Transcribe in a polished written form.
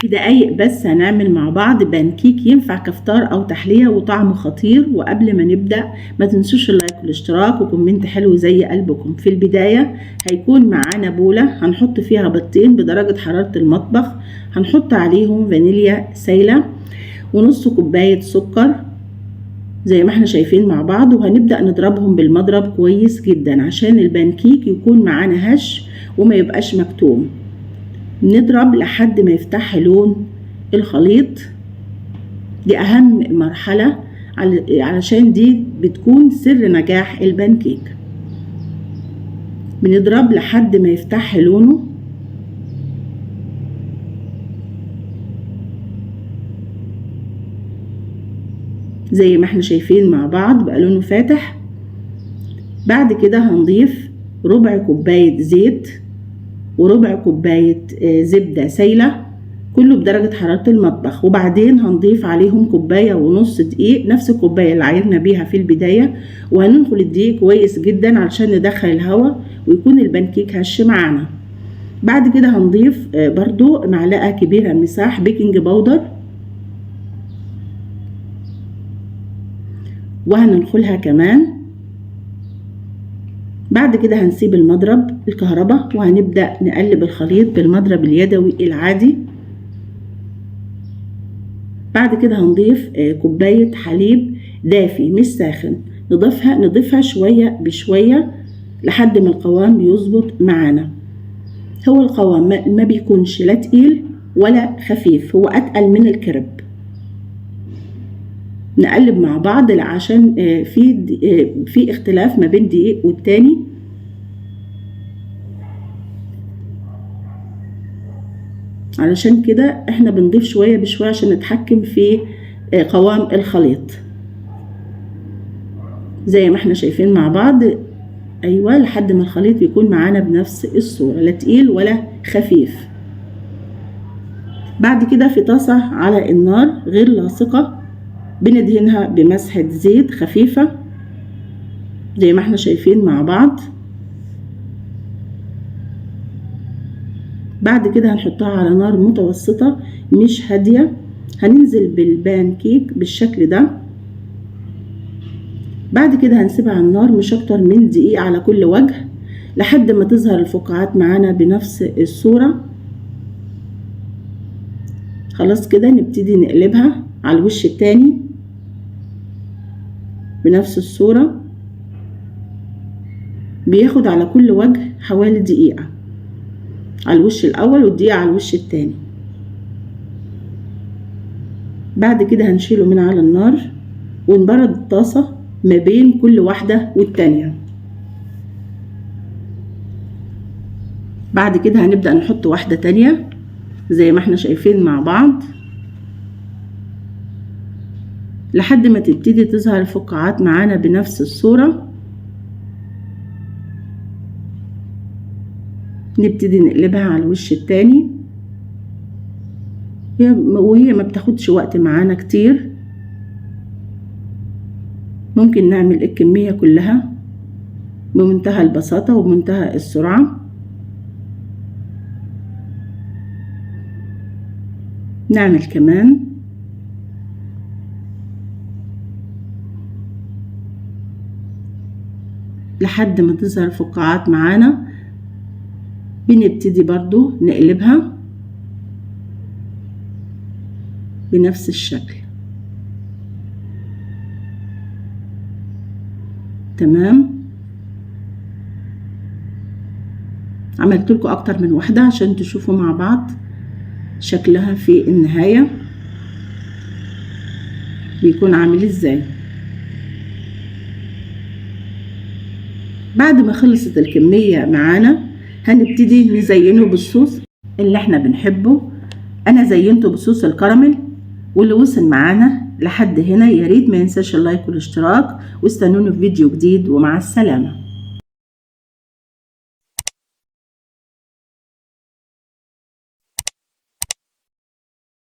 في دقايق بس هنعمل مع بعض بانكيك ينفع كفطار او تحلية وطعمه خطير. وقبل ما نبدأ ما تنسوش اللايك والاشتراك وكومنت حلو زي قلبكم. في البداية هيكون معانا بولة هنحط فيها بيضتين بدرجة حرارة المطبخ، هنحط عليهم فانيليا سايلة ونص كوباية سكر زي ما احنا شايفين مع بعض، وهنبدأ نضربهم بالمضرب كويس جدا عشان البانكيك يكون معانا هش وما يبقاش مكتوم. نضرب لحد ما يفتح لون الخليط، دي اهم مرحلة علشان دي بتكون سر نجاح البانكيك. بنضرب لحد ما يفتح لونه زي ما احنا شايفين مع بعض بقى لونه فاتح. بعد كده هنضيف ربع كوباية زيت وربع كوباية زبدة سايلة كله بدرجة حرارة المطبخ، وبعدين هنضيف عليهم كوباية ونص دقيق نفس الكوباية اللي عايرنا بيها في البداية، وهننخل الدقيق كويس جدا علشان ندخل الهواء ويكون البانكيك هش معانا. بعد كده هنضيف برضو معلقة كبيرة مساح بيكنج باودر وهننخلها كمان. بعد كده هنسيب المضرب الكهرباء وهنبدأ نقلب الخليط بالمضرب اليدوي العادي. بعد كده هنضيف كوباية حليب دافي مش ساخن، نضيفها شوية بشوية لحد ما القوام بيظبط معانا. هو القوام ما بيكونش لا تقيل ولا خفيف، هو أتقل من نقلب مع بعض عشان في اختلاف ما بين دقيق والتاني. علشان كده احنا بنضيف شوية بشوية عشان نتحكم في قوام الخليط زي ما احنا شايفين مع بعض. ايوه، لحد ما الخليط يكون معانا بنفس الصورة، لا تقيل ولا خفيف. بعد كده في طاسة على النار غير لاصقة بندهنها بمسحة زيت خفيفة زي ما احنا شايفين مع بعض. بعد كده هنحطها على نار متوسطة مش هادية، هننزل بالبانكيك بالشكل ده. بعد كده هنسيبها على النار مش اكتر من دقيقة على كل وجه لحد ما تظهر الفقاعات معانا بنفس الصورة. خلاص كده نبتدي نقلبها على الوش التاني بنفس الصورة. بياخد على كل وجه حوالي دقيقة على الوش الأول والدقيقة على الوش التاني. بعد كده هنشيله من على النار ونبرد الطاسة ما بين كل واحدة والتانية. بعد كده هنبدأ نحط واحدة تانية زي ما احنا شايفين مع بعض لحد ما تبتدي تظهر الفقاعات معانا بنفس الصورة. نبتدي نقلبها على الوش التاني وهي ما بتاخدش وقت معانا كتير. ممكن نعمل الكمية كلها بمنتهى البساطة وبمنتهى السرعة. نعمل كمان لحد ما تظهر فقاعات معانا. بنبتدي برضو نقلبها بنفس الشكل. تمام، عملت لكم اكتر من واحدة عشان تشوفوا مع بعض شكلها في النهاية بيكون عامل ازاي. بعد ما خلصت الكمية معانا هنبتدي نزينه بالصوص اللي احنا بنحبه. انا زينته بصوص الكراميل. واللي وصل معانا لحد هنا ياريت ما ينساش اللايك والاشتراك، واستنوني في فيديو جديد، ومع السلامة.